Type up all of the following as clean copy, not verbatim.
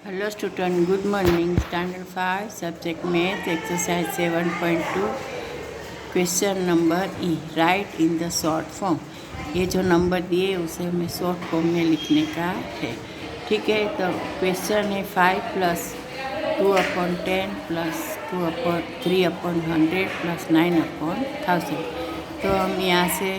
Hello student, good morning. Standard 5, subject math, exercise 7.2, question number E, right in the short form. ये जो number दिए उसे हमें short form में लिखने का है। ठीक है, तो क्वेश्चन है 5 प्लस 2/10 प्लस 3/100 प्लस 9/1000। तो हम यहाँ से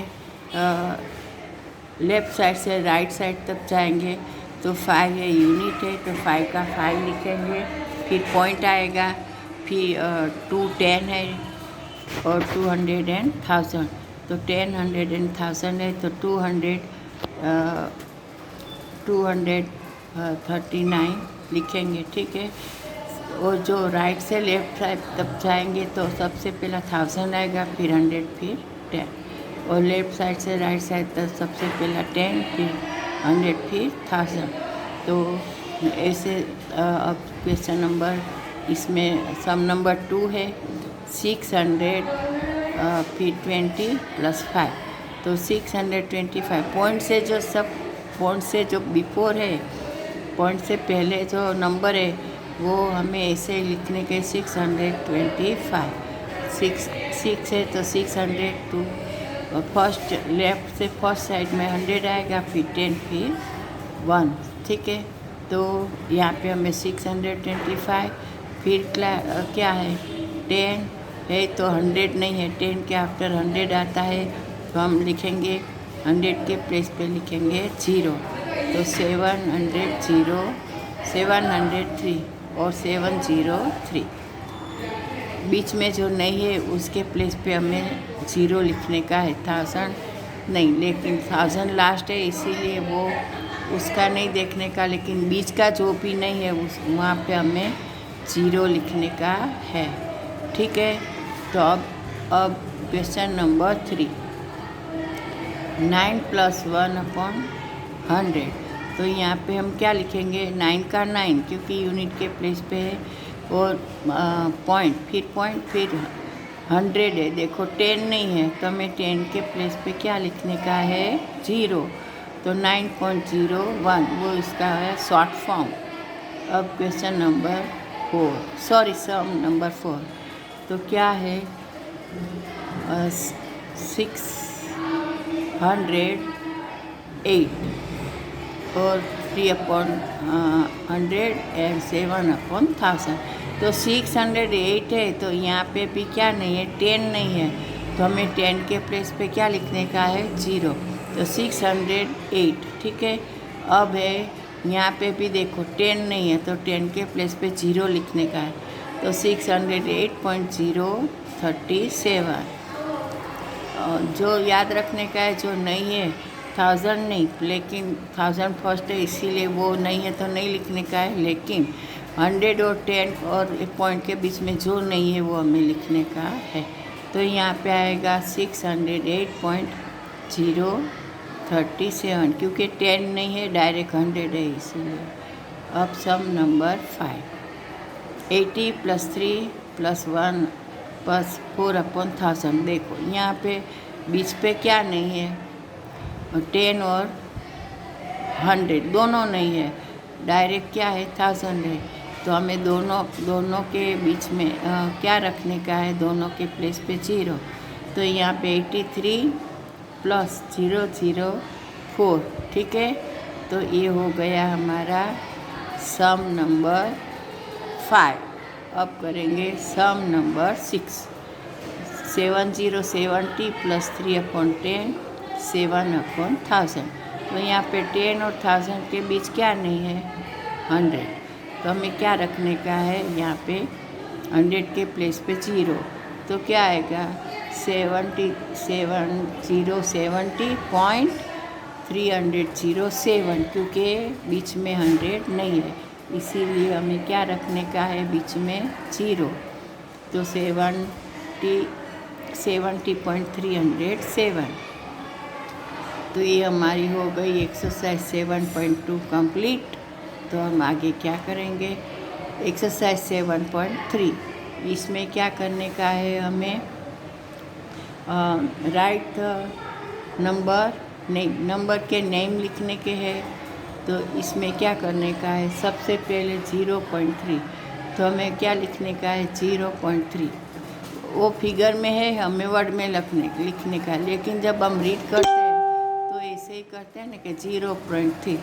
लेफ़्ट साइड से राइट साइड तक जाएंगे तो 5 है, यूनिट है तो 5 का 5 लिखेंगे, फिर पॉइंट आएगा, फिर 2 10 है और 200 एंड 1000। तो 10 100 एंड 1000 है तो 239 लिखेंगे। ठीक है, और जो राइट से लेफ्ट साइड तक जाएंगे तो सबसे पहला 1000 आएगा, फिर 100, फिर 10, और लेफ्ट साइड से राइट साइड तक सबसे पहला 10, फिर 100, फिर 1000। तो ऐसे अब क्वेश्चन नंबर, इसमें सम नंबर 2 है 600 फिर 20 प्लस 5। तो 625 पॉइंट से जो सब पॉइंट से जो बिफोर है, पॉइंट से पहले जो नंबर है वो हमें ऐसे लिखने के 625। 6 है तो 600 टू फर्स्ट लेफ्ट से फर्स्ट साइड में 100 आएगा, फिर 10, फिर 1। ठीक है, तो यहाँ पे हमें 625, फिर क्या है 10 है तो 100 नहीं है, 10 के आफ्टर 100 आता है तो हम लिखेंगे 100 के प्लेस पे लिखेंगे 0। तो 703 और 703। बीच में जो नहीं है उसके प्लेस पे हमें 0 लिखने का है। 1000 नहीं, लेकिन 1000 लास्ट है इसीलिए वो उसका नहीं देखने का, लेकिन बीच का जो भी नहीं है उस वहाँ पे हमें 0 लिखने का है। ठीक है, तो अब क्वेश्चन नंबर 3, 9 प्लस 1/100। तो यहाँ पे हम क्या लिखेंगे, 9 का 9 क्योंकि यूनिट के प्लेस पे है, और पॉइंट, फिर 100 है। देखो 10 नहीं है तो हमें 10 के प्लेस पे क्या लिखने का है 0। तो 9.01 वो इसका है शॉर्ट फॉर्म। अब क्वेश्चन नंबर 4, सम नंबर 4। तो क्या है 608 और 3/100 एंड 7/1000। तो 608 है तो यहाँ पे भी क्या नहीं है, 10 नहीं है, तो हमें 10 के प्लेस पे क्या लिखने का है 0। तो 608। ठीक है, अब है यहाँ पे भी देखो 10 नहीं है तो 10 के प्लेस पे 0 लिखने का है। तो 608.037। जो याद रखने का है, जो नहीं है 1000 नहीं, लेकिन 1000 फर्स्ट है इसीलिए वो नहीं है तो नहीं लिखने का है, लेकिन 100 और 10 और एक पॉइंट के बीच में जो नहीं है वो हमें लिखने का है। तो यहाँ पे आएगा 608.037 क्योंकि 10 नहीं है, डायरेक्ट 100 है इसीलिए। अब सम नंबर 5, 80 प्लस 3 प्लस 1 प्लस 4/1000। देखो यहाँ पे बीच पे क्या नहीं है, 10 और 100 दोनों नहीं है, डायरेक्ट क्या है 1000 है। तो हमें दोनों के बीच में क्या रखने का है, दोनों के प्लेस पे 0। तो यहाँ पे 83 प्लस 004। ठीक है, तो ये हो गया हमारा सम नंबर 5। अब करेंगे सम नंबर 6, 7070 प्लस 3/10 7/1000। तो यहाँ पे 10 और 1000 के बीच क्या नहीं है 100, तो हमें क्या रखने का है यहाँ पे 100 के प्लेस पे 0। तो क्या आएगा 70.307 क्योंकि बीच में 100 नहीं है इसीलिए हमें क्या रखने का है बीच में 0। तो 70.307। तो ये हमारी हो गई एक्सरसाइज 7.2 कंप्लीट। तो हम आगे क्या करेंगे, एक्सरसाइज 7.3। इसमें क्या करने का है हमें, राइट नंबर के नेम लिखने के हैं। तो इसमें क्या करने का है, सबसे पहले 0.3, तो हमें क्या लिखने का है 0.3। वो फिगर में है, हमें वर्ड में लिखने का, लेकिन जब हम रीड करते हैं तो ऐसे ही करते हैं ना कि 0.3,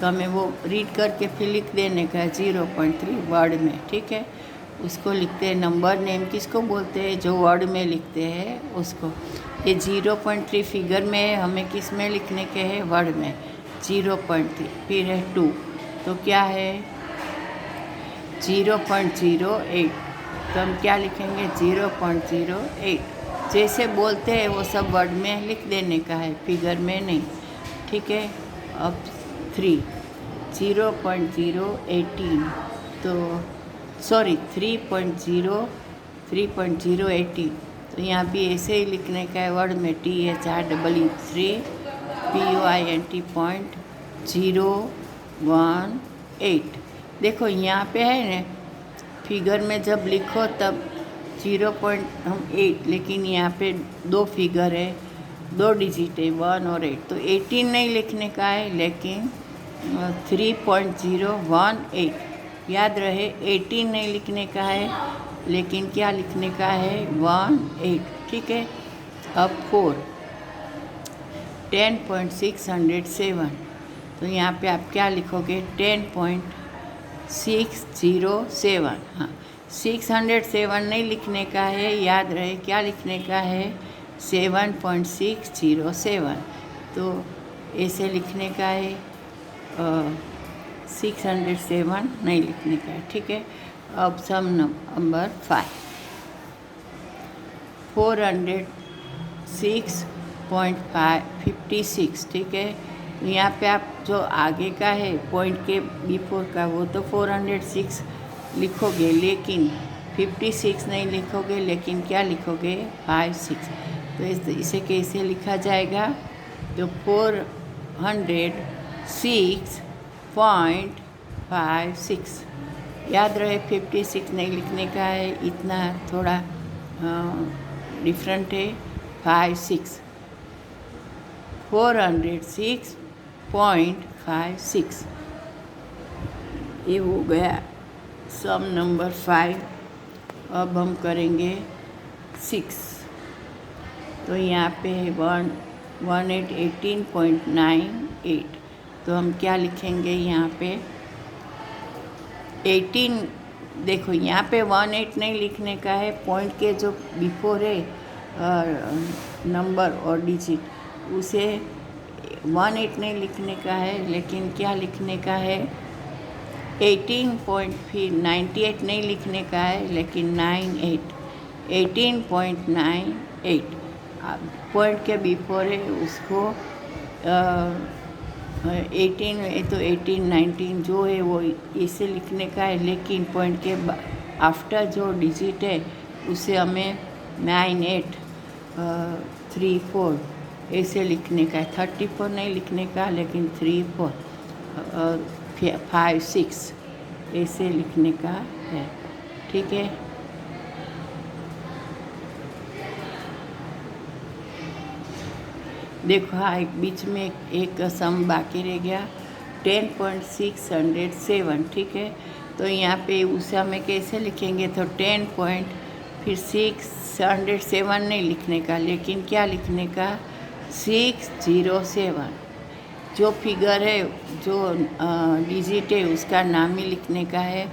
तो हमें वो रीड करके फिर लिख देने का है 0.3 वर्ड में। ठीक है, उसको लिखते हैं। नंबर नेम किसको बोलते हैं, जो वर्ड में लिखते हैं उसको। ये 0.3 फिगर में है, हमें किस में लिखने के हैं, वर्ड में 0.3। फिर है 2, तो क्या है 0.08, तो हम क्या लिखेंगे 0.08। जैसे बोलते हैं वो सब वर्ड में लिख देने का है, फिगर में नहीं। ठीक है, अब 3, 0.018, तो सॉरी 3.018, तो यहाँ भी ऐसे ही लिखने का है वर्ड में THREE 3.018। देखो यहाँ पे है ना, फिगर में जब लिखो तब 0.8, लेकिन यहाँ पे 2 फिगर है, 2 डिजिट है 1 और 8, तो 18 नहीं लिखने का है, लेकिन 3.018। याद रहे 18 नहीं लिखने का है, लेकिन क्या लिखने का है 18। ठीक है, अब 4, 10.607, तो यहाँ पे आप क्या लिखोगे 10.607। हाँ, 607 नहीं लिखने का है, याद रहे क्या लिखने का है 7.607, तो ऐसे लिखने का है 607 नहीं लिखने का है। ठीक है, अब सम नंबर 5, 406.56। ठीक है, यहाँ पे आप जो आगे का है पॉइंट के बिफोर का, वो तो 406 लिखोगे, लेकिन 56 नहीं लिखोगे, लेकिन क्या लिखोगे 56। तो इसे कैसे लिखा जाएगा, तो 406.56। याद रहे 56 नहीं लिखने का है, इतना थोड़ा डिफरेंट है। 56, 406.56, ये हो गया सम नंबर 5। अब हम करेंगे 6, तो यहाँ पे 1818.98, तो हम क्या लिखेंगे यहाँ पे 18। देखो यहाँ पे 18 नहीं लिखने का है, पॉइंट के जो बिफोर है नंबर और डिजिट, उसे 18 नहीं लिखने का है, लेकिन क्या लिखने का है 18.98 नहीं लिखने का है, लेकिन 18.98 पॉइंट के बिफोर है, उसको 18 तो 18, 19 जो है वो इसे लिखने का है, लेकिन पॉइंट के आफ्टर जो डिजिट है उसे हमें 9834 ऐसे लिखने का है। 34 नहीं लिखने का, लेकिन 34 5 6 ऐसे लिखने का है। ठीक है, देखो हाँ, एक बीच में एक सम बाकी रह गया 10.607। ठीक है, तो यहाँ पे उसे हमें कैसे लिखेंगे, तो 10 पॉइंट फिर 607 नहीं लिखने का, लेकिन क्या लिखने का 607। जो फिगर है, जो डिजिट है, उसका नाम ही लिखने का है,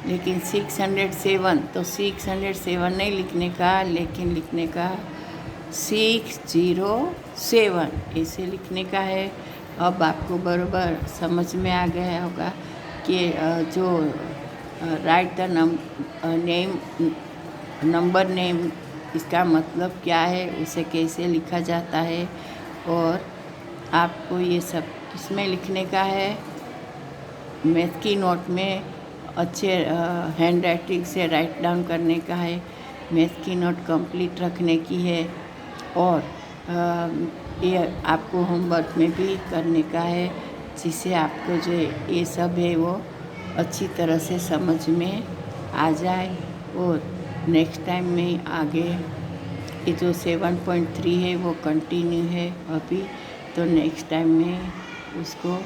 लेकिन 607, तो 607 नहीं लिखने का, लेकिन लिखने का 607 ऐसे लिखने का है। अब आपको बराबर समझ में आ गया होगा कि जो right the name, number name, इसका मतलब क्या है, उसे कैसे लिखा जाता है, और आपको ये सब किसमें लिखने का है, मैथ की नोट में अच्छे हैंड राइटिंग से राइट डाउन करने का है। मैथ की नोट कंप्लीट रखने की है, और ये आपको होमवर्क में भी करने का है, जिससे आपको जो ये सब है वो अच्छी तरह से समझ में आ जाए, और नेक्स्ट टाइम में आगे ये जो 7.3 है वो कंटिन्यू है अभी, तो नेक्स्ट टाइम में उसको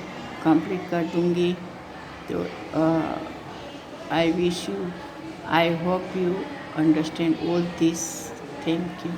कंप्लीट कर दूँगी। तो I wish you, I hope you understand all this. Thank you.